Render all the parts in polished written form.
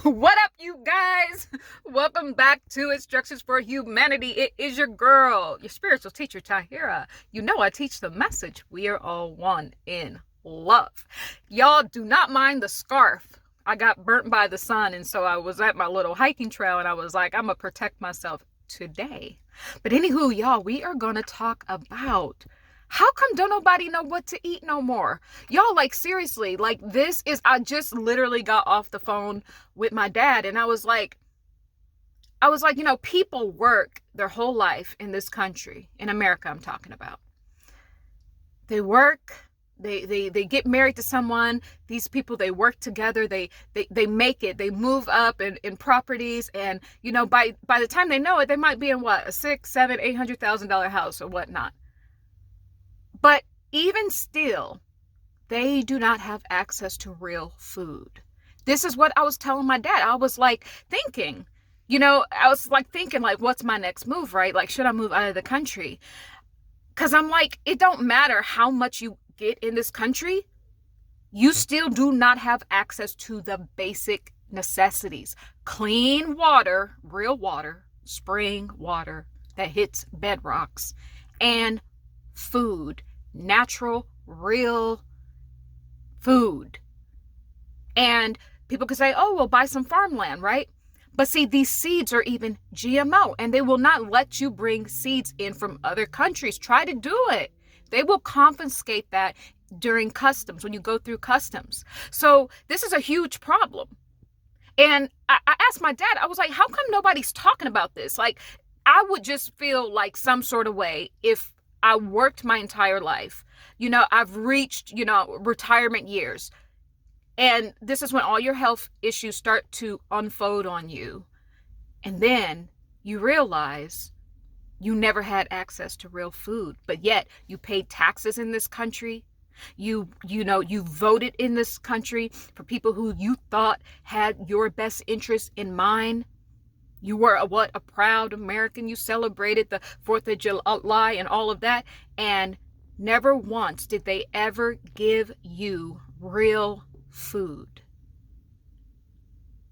What up, you guys? Welcome back to Instructions for Humanity. It is your girl, your spiritual teacher, Tahirah. You know I teach the message. We are all one in love. Y'all do not mind the scarf. I got burnt by the sun, and so I was at my little hiking trail, and I was like, I'm going to protect myself today. But anywho, y'all, we are going to talk about how come don't nobody know what to eat no more? Y'all, like, seriously, like, I just literally got off the phone with my dad, and I was like, people work their whole life in this country, in America I'm talking about. They work, they get married to someone, these people, they work together, they make it, they move up in properties, and, by the time they know it, they might be in what, a $600,000, $800,000 house or whatnot. But even still, they do not have access to real food. This is what I was telling my dad. I was like thinking, what's my next move, right? Like, should I move out of the country? Because I'm like, it don't matter how much you get in this country, you still do not have access to the basic necessities. Clean water, real water, spring water that hits bedrocks, and food. Natural, real food. And people could say, oh, we'll buy some farmland, right? But see, these seeds are even GMO, and they will not let you bring seeds in from other countries. Try to do it. They will confiscate that during customs, when you go through customs. So this is a huge problem. And I asked my dad, I was like, how come nobody's talking about this? Like, I would just feel like some sort of way if I worked my entire life. I've reached, retirement years. And this is when all your health issues start to unfold on you. And then you realize you never had access to real food, but yet you paid taxes in this country. You voted in this country for people who you thought had your best interest in mind. You were a proud American. You celebrated the 4th of July and all of that. And never once did they ever give you real food.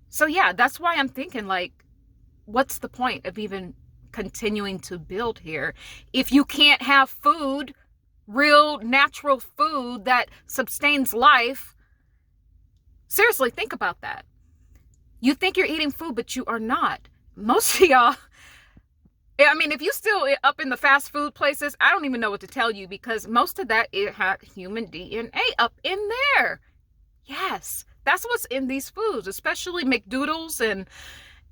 So yeah, that's why I'm thinking, like, what's the point of even continuing to build here if you can't have food, real natural food that sustains life? Seriously, think about that. You think you're eating food, but you are not. Most of y'all, I mean, if you still up in the fast food places, I don't even know what to tell you, because most of that, it had human DNA up in there. Yes, that's what's in these foods, especially McDoodles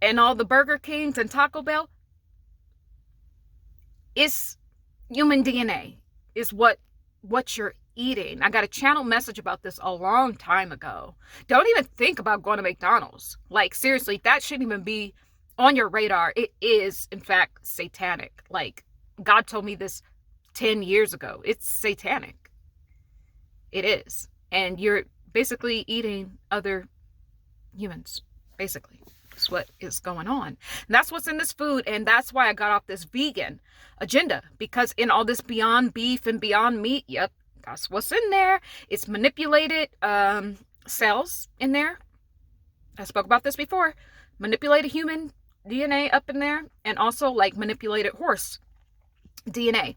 and all the Burger Kings and Taco Bell. It's human DNA is what you're eating. I got a channel message about this a long time ago. Don't even think about going to McDonald's. Like, seriously, that shouldn't even be on your radar. It is, in fact, satanic. Like, God told me this 10 years ago. It's satanic. It is. And you're basically eating other humans, basically. That's what is going on. And that's what's in this food, and that's why I got off this vegan agenda, because in all this Beyond Beef and Beyond Meat, yep, that's what's in there. It's manipulated cells in there. I spoke about this before. Manipulated human DNA up in there, and also like manipulated horse DNA.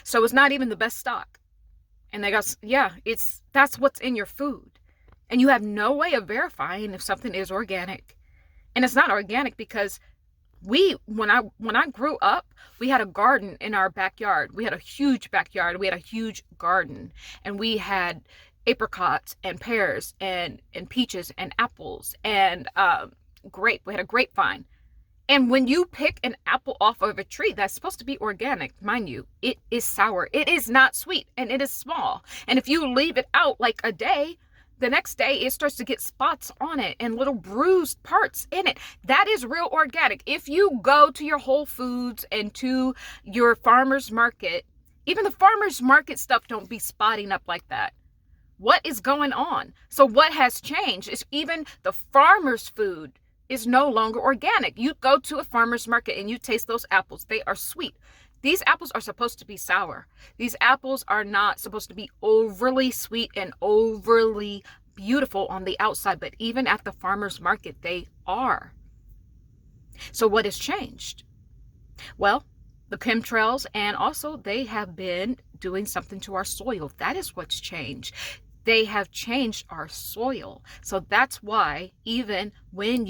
So it's not even the best stock. And they got, yeah, that's what's in your food. And you have no way of verifying if something is organic. And it's not organic because when I grew up, we had a garden in our backyard. We had a huge backyard. We had a huge garden, and we had apricots and pears and peaches and apples and grape. We had a grapevine. And when you pick an apple off of a tree that's supposed to be organic, mind you, it is sour. It is not sweet, and it is small. And if you leave it out like a day, the next day it starts to get spots on it and little bruised parts in it. That is real organic. If you go to your Whole Foods and to your farmer's market, even the farmer's market stuff don't be spotting up like that. What is going on? So what has changed is even the farmer's food is no longer organic. You go to a farmer's market and you taste those apples. They are sweet. These apples are supposed to be sour. These apples are not supposed to be overly sweet and overly beautiful on the outside, but even at the farmer's market, they are. So what has changed? Well, the chemtrails, and also they have been doing something to our soil. That is what's changed. They have changed our soil. So that's why even when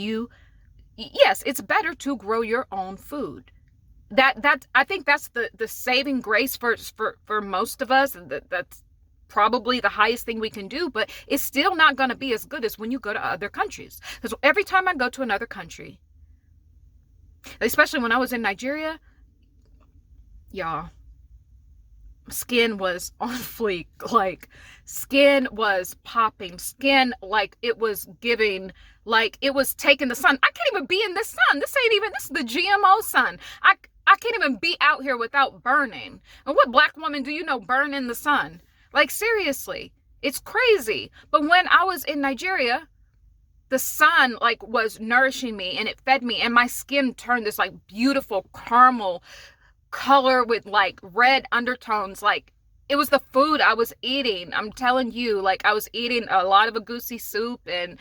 yes, it's better to grow your own food. That I think that's the saving grace for most of us. That's probably the highest thing we can do, but it's still not going to be as good as when you go to other countries. Because every time I go to another country, especially when I was in Nigeria, y'all, skin was on fleek. Like, skin was popping. Skin, like, it was giving, like, it was taking the sun. I can't even be in this sun. This is the GMO sun. I can't even be out here without burning. And what black woman do you know burn in the sun? Like, seriously, it's crazy. But when I was in Nigeria, the sun, like, was nourishing me, and it fed me, and my skin turned this, like, beautiful caramel color with, like, red undertones. Like, it was the food I was eating. I'm telling you, like, I was eating a lot of agusi soup, and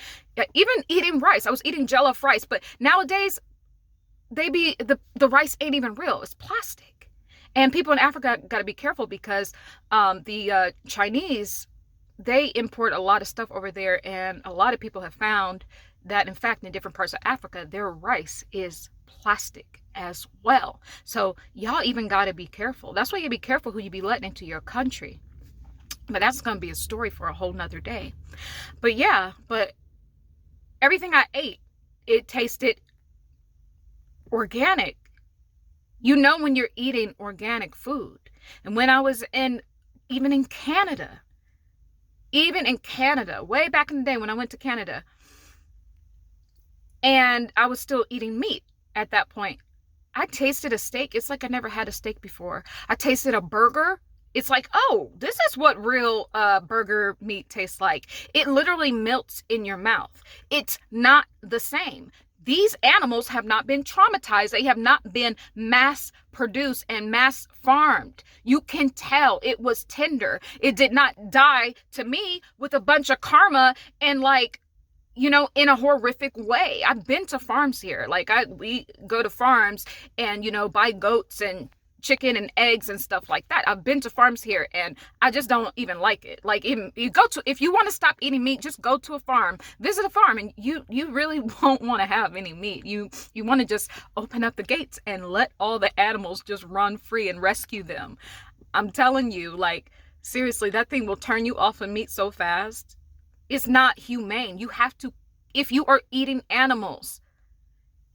even eating rice. I was eating jollof rice. But nowadays, the rice ain't even real. It's plastic. And people in Africa got to be careful, because the Chinese, they import a lot of stuff over there, and a lot of people have found that, in fact, in different parts of Africa, their rice is plastic as well. So y'all even got to be careful. That's why you be careful who you be letting into your country. But that's going to be a story for a whole nother day. But yeah, but everything I ate, it tasted organic. You know when you're eating organic food. And when I was even in Canada, way back in the day when I went to Canada, and I was still eating meat at that point, I tasted a steak. It's like I never had a steak before. I tasted a burger. It's like, oh, this is what real burger meat tastes like. It literally melts in your mouth. It's not the same. These animals have not been traumatized. They have not been mass produced and mass farmed. You can tell it was tender. It did not die, to me, with a bunch of karma and, like, you know, in a horrific way. I've been to farms here. Like, we go to farms and, you know, buy goats and chicken and eggs and stuff like that. I've been to farms here, and I just don't even like it. Like, if you want to stop eating meat, just go to a farm, visit a farm, and you really won't want to have any meat. You want to just open up the gates and let all the animals just run free and rescue them. I'm telling you, like, seriously, that thing will turn you off of meat so fast. It's not humane. You have to, if you are eating animals,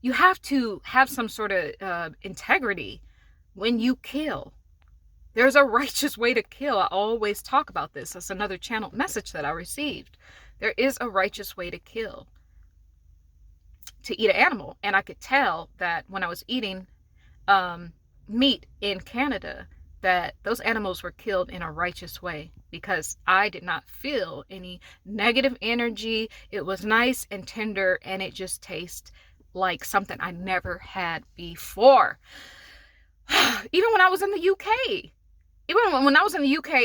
you have to have some sort of integrity when you kill. There's a righteous way to kill. I always talk about this. That's another channel message that I received. There is a righteous way to kill, to eat an animal. And I could tell that when I was eating meat in Canada, that those animals were killed in a righteous way, because I did not feel any negative energy. It was nice and tender, and it just tastes like something I never had before. Even when I was in the UK,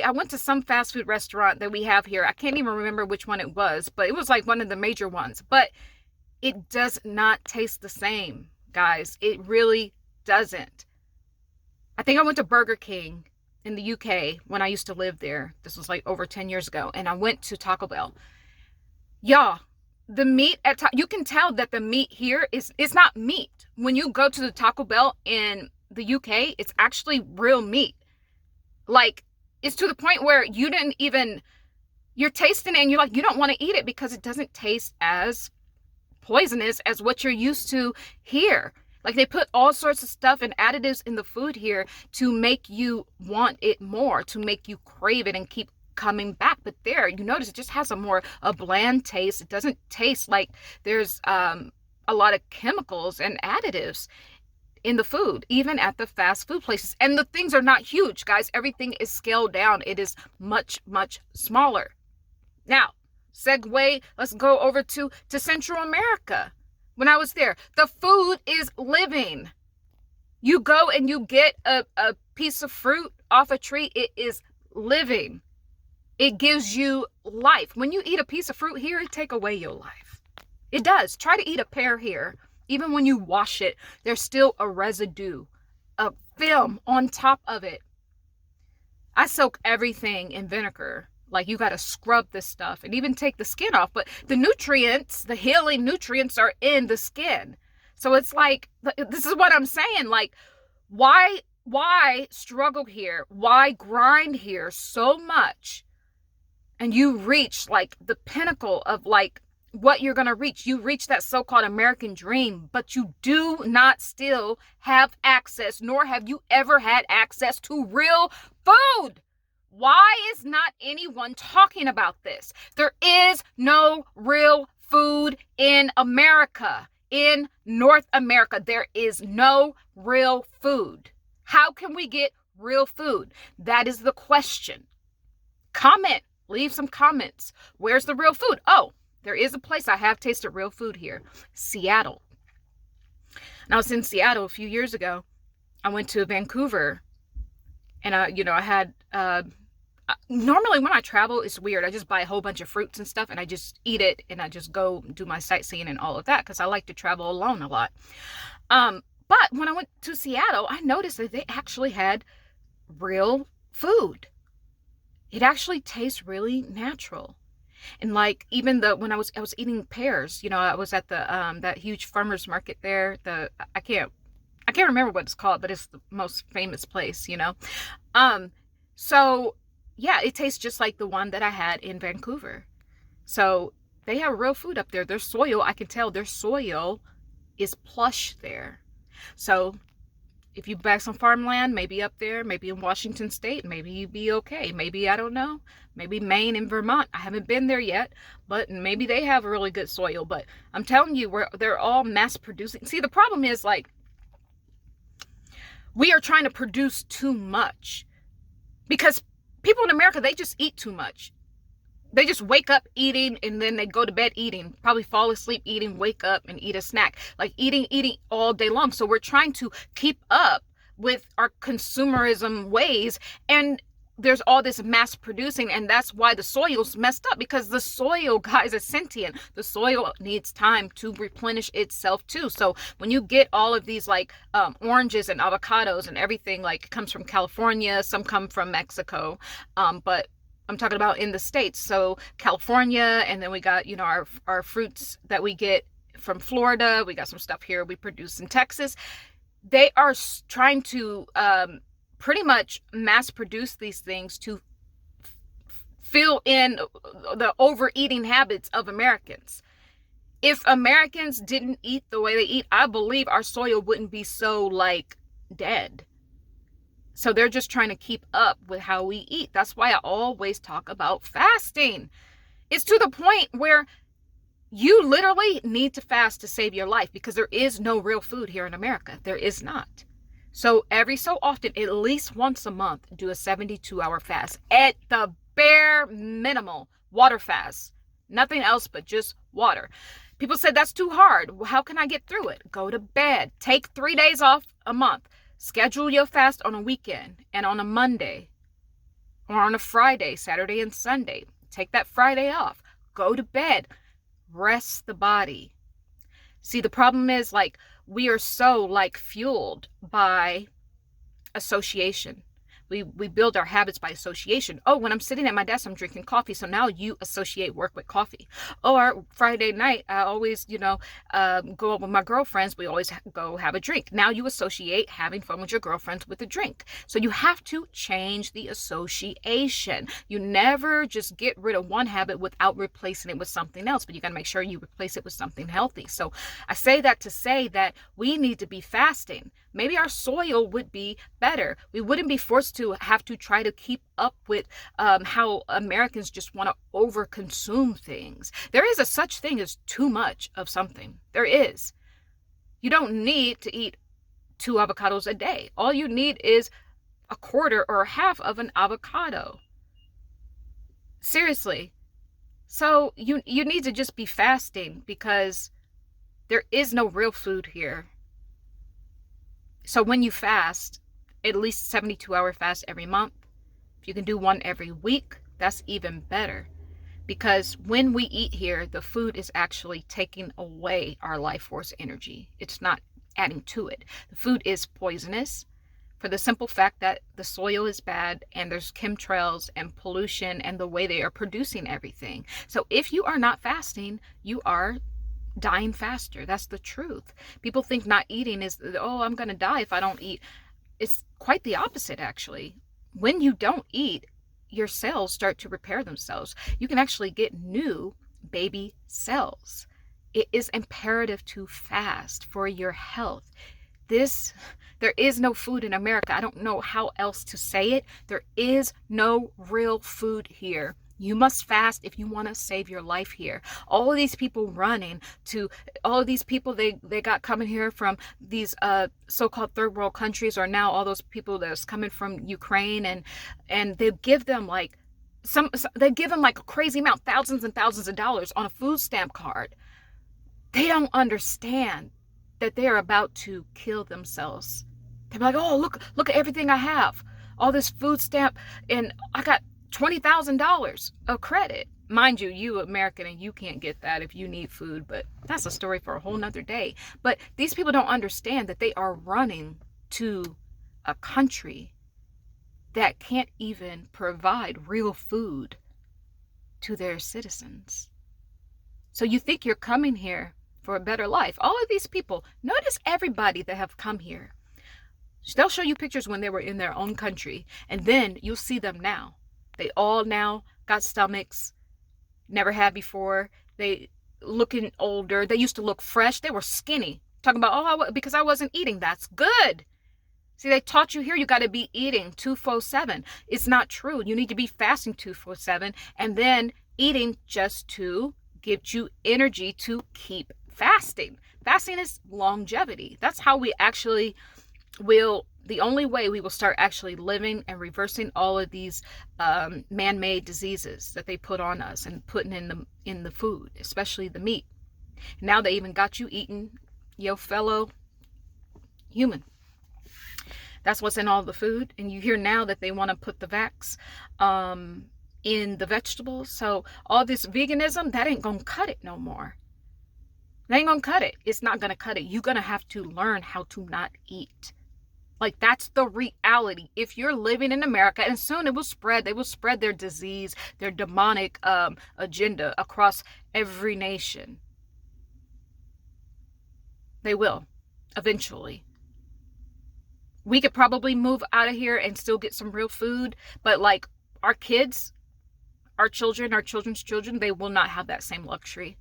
I went to some fast food restaurant that we have here. I can't even remember which one it was, but it was like one of the major ones. But it does not taste the same, guys. It really doesn't. I think I went to Burger King in the UK when I used to live there. This was like over 10 years ago. And I went to Taco Bell. Y'all, the meat you can tell that the meat here it's not meat. When you go to the Taco Bell in the UK, it's actually real meat. Like, it's to the point where you're tasting it and you're like, you don't want to eat it because it doesn't taste as poisonous as what you're used to here. Like, they put all sorts of stuff and additives in the food here to make you want it more, to make you crave it and keep coming back. But there, you notice it just has a bland taste. It doesn't taste like there's a lot of chemicals and additives in the food, even at the fast food places. And the things are not huge, guys. Everything is scaled down. It is much, much smaller. Now, segue, let's go over to Central America. When I was there, the food is living. You go and you get a piece of fruit off a tree. It is living. It gives you life. When you eat a piece of fruit here, it take away your life. It does. Try to eat a pear here. Even when you wash it, there's still a residue, a film on top of it. I soak everything in vinegar. Like, you got to scrub this stuff and even take the skin off. But the nutrients, the healing nutrients, are in the skin. So it's like, this is what I'm saying. Like, why struggle here? Why grind here so much? And you reach like the pinnacle of like what you're going to reach. You reach that so-called American dream, but you do not still have access, nor have you ever had access to real food. Why is not anyone talking about this? There is no real food in America. In North America, there is no real food. How can we get real food? That is the question. Comment. Leave some comments. Where's the real food? Oh, there is a place I have tasted real food here. Seattle. And I was in Seattle a few years ago. I went to Vancouver. And, I had... normally when I travel, it's weird. I just buy a whole bunch of fruits and stuff. And I just eat it. And I just go do my sightseeing and all of that. Because I like to travel alone a lot. But when I went to Seattle, I noticed that they actually had real food. It actually tastes really natural. And like, even when I was eating pears, I was at the that huge farmers market there. I can't remember what it's called, but it's the most famous place, So yeah, it tastes just like the one that I had in Vancouver. So they have real food up there. Their soil, I can tell their soil is plush there. So if you buy some farmland, maybe up there, maybe in Washington State, maybe you'd be okay. Maybe, I don't know, maybe Maine and Vermont. I haven't been there yet, but maybe they have a really good soil. But I'm telling you, they're all mass producing. See, the problem is, like, we are trying to produce too much because people in America, they just eat too much. They just wake up eating and then they go to bed eating, probably fall asleep eating, wake up and eat a snack, like eating all day long. So we're trying to keep up with our consumerism ways, and there's all this mass producing, and that's why the soil's messed up, because the soil, guys, is sentient. The soil needs time to replenish itself too. So when you get all of these like oranges and avocados and everything, like, it comes from California, some come from Mexico, but I'm talking about in the States. So California, and then we got, our fruits that we get from Florida. We got some stuff here we produce in Texas. They are trying to pretty much mass produce these things to fill in the overeating habits of Americans. If Americans didn't eat the way they eat, I believe our soil wouldn't be so like dead. So they're just trying to keep up with how we eat. That's why I always talk about fasting. It's to the point where you literally need to fast to save your life, because there is no real food here in America. There is not. So every so often, at least once a month, do a 72-hour fast. At the bare minimal, water fast. Nothing else but just water. People say that's too hard. Well, how can I get through it? Go to bed. Take 3 days off a month. Schedule your fast on a weekend and on a Monday or on a Friday, Saturday and Sunday. Take that Friday off. Go to bed. Rest the body. See, the problem is, like, we are so like fueled by association. We build our habits by association. Oh, when I'm sitting at my desk, I'm drinking coffee. So now you associate work with coffee. Oh, our Friday night, I always, go out with my girlfriends. We always go have a drink. Now you associate having fun with your girlfriends with a drink. So you have to change the association. You never just get rid of one habit without replacing it with something else. But you got to make sure you replace it with something healthy. So I say that to say that we need to be fasting. Maybe our soil would be better. We wouldn't be forced to have to try to keep up with how Americans just want to overconsume things. There is a such thing as too much of something. There is. You don't need to eat 2 avocados a day. All you need is a quarter or half of an avocado. Seriously. So you need to just be fasting, because there is no real food here. So when you fast, at least 72-hour fast every month. If you can do one every week, That's even better. Because when we eat here, the food is actually taking away our life force energy. It's not adding to it. The food is poisonous for the simple fact that the soil is bad and there's chemtrails and pollution and the way they are producing everything. So if you are not fasting, you are dying faster. That's the truth. People think not eating is, oh, I'm going to die if I don't eat. It's quite the opposite, actually. When you don't eat, your cells start to repair themselves. You can actually get new baby cells. It is imperative to fast for your health. There is no food in America. I don't know how else to say it. There is no real food here. You must fast if you want to save your life here. All of these people running to, all of these people they got coming here from these so-called third world countries, or now all those people that's coming from Ukraine, and they give them like they give them like a crazy amount, thousands and thousands of dollars on a food stamp card. They don't understand that they are about to kill themselves. They're like, oh, look at everything I have. All this food stamp, and I got $20,000 of credit. Mind you, you American, and you can't get that if you need food, but that's a story for a whole nother day. But these people don't understand that they are running to a country that can't even provide real food to their citizens. So you think you're coming here for a better life. All of these people, notice everybody that have come here. They'll show you pictures when they were in their own country, and then you'll see them now. They all now got stomachs, never had before. They looking older. They used to look fresh. They were skinny. Talking about, oh, because I wasn't eating. That's good. See, they taught you here you got to be eating 2-4-7. It's not true. You need to be fasting 2-4-7 and then eating just to give you energy to keep fasting. Fasting is longevity. That's how we actually will, the only way we will start actually living and reversing all of these man-made diseases that they put on us and putting in the food, especially the meat. Now they even got you eating your fellow human. That's what's in all the food. And you hear now that they want to put the vax in the vegetables. So all this veganism, that ain't gonna cut it no more. They ain't gonna cut it. It's not gonna cut it. You're gonna have to learn how to not eat. Like, that's the reality. If you're living in America, and soon it will spread, they will spread their disease, their demonic agenda across every nation. They will, eventually. We could probably move out of here and still get some real food, but like our kids, our children, our children's children, they will not have that same luxury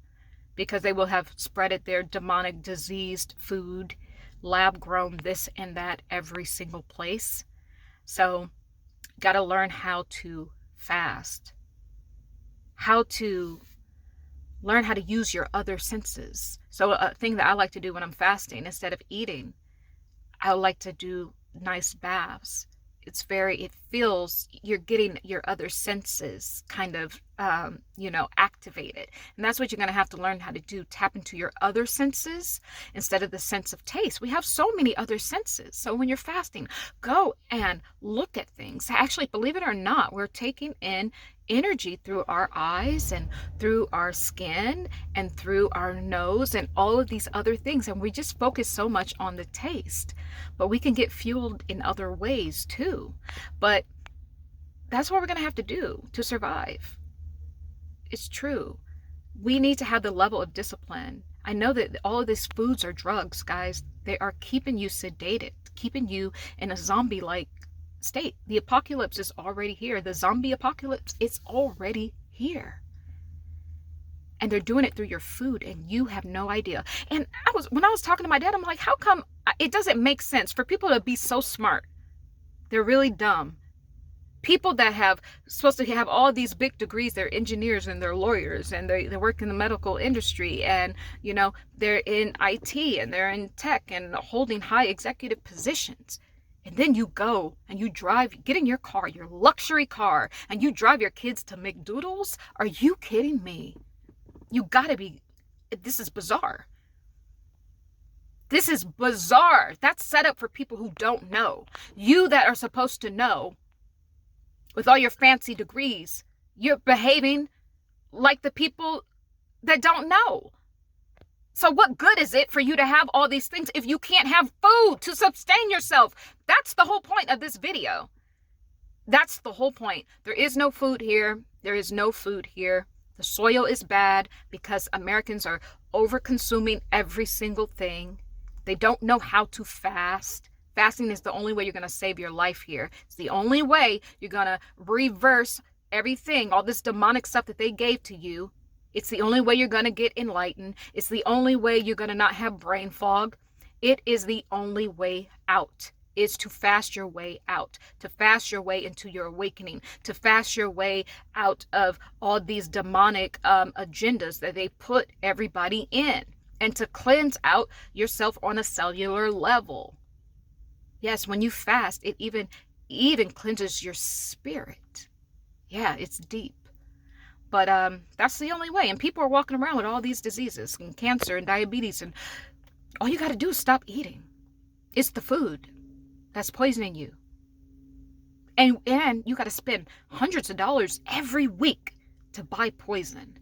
because they will have spreaded their demonic diseased food, lab grown this and that every single place. So got to learn how to fast, how to learn how to use your other senses. So a thing that I like to do when I'm fasting, instead of eating, I like to do nice baths. It feels you're getting your other senses kind of, activated. And that's what you're going to have to learn how to do. Tap into your other senses instead of the sense of taste. We have so many other senses. So when you're fasting, go and look at things. Actually, believe it or not, we're taking in energy through our eyes and through our skin and through our nose and all of these other things. And we just focus so much on the taste, but we can get fueled in other ways too. But that's what we're going to have to do to survive. It's true. We need to have the level of discipline. I know that all of these foods are drugs, guys. They are keeping you sedated, keeping you in a zombie-like state. The apocalypse is already here. The zombie apocalypse is already here. And they're doing it through your food and you have no idea. And when I was talking to my dad, I'm like, how come it doesn't make sense for people to be so smart? They're really dumb. People that have supposed to have all these big degrees, they're engineers and they're lawyers and they work in the medical industry and, they're in IT and they're in tech and holding high executive positions. And then you go and you get in your car, your luxury car, and you drive your kids to McDoodles? Are you kidding me? You gotta be, this is bizarre. This is bizarre. That's set up for people who don't know. You that are supposed to know, with all your fancy degrees, You're behaving like the people that don't know. So what good is it for you to have all these things if you can't have food to sustain yourself? That's the whole point of this video. That's the whole point. There is no food here. There is no food here. The soil is bad because Americans are over consuming every single thing. They don't know how to fast. Fasting is the only way you're going to save your life here. It's the only way you're going to reverse everything, all this demonic stuff that they gave to you. It's the only way you're going to get enlightened. It's the only way you're going to not have brain fog. It is the only way out, is to fast your way out, to fast your way into your awakening, to fast your way out of all these demonic agendas that they put everybody in, and to cleanse out yourself on a cellular level. Yes, when you fast, it even cleanses your spirit. Yeah, it's deep. But that's the only way. And people are walking around with all these diseases and cancer and diabetes, and all you got to do is stop eating. It's the food that's poisoning you. And you got to spend hundreds of dollars every week to buy poison.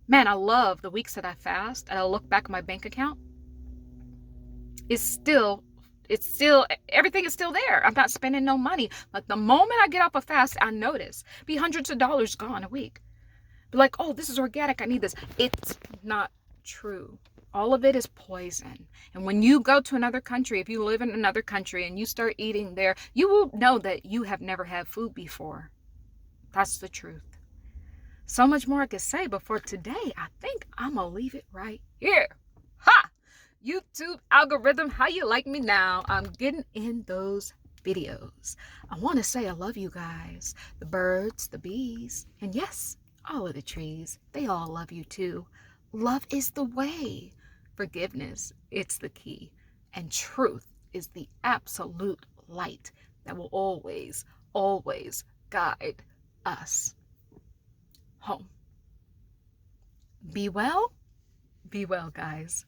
Man, I love the weeks that I fast and I look back at my bank account. It's still, everything is still there. I'm not spending no money. But the moment I get off a fast, I notice be hundreds of dollars gone a week. Be like, oh, this is organic. I need this. It's not true. All of it is poison. And when you go to another country, if you live in another country and you start eating there, you will know that you have never had food before. That's the truth. So much more I could say, but for today, I think I'm going to leave it right here. Ha! YouTube algorithm, how you like me now? I'm getting in those videos. I want to say I love you guys. The birds, the bees, and yes, all of the trees. They all love you too. Love is the way. Forgiveness, it's the key. And truth is the absolute light that will always, always guide us home. Be well, guys.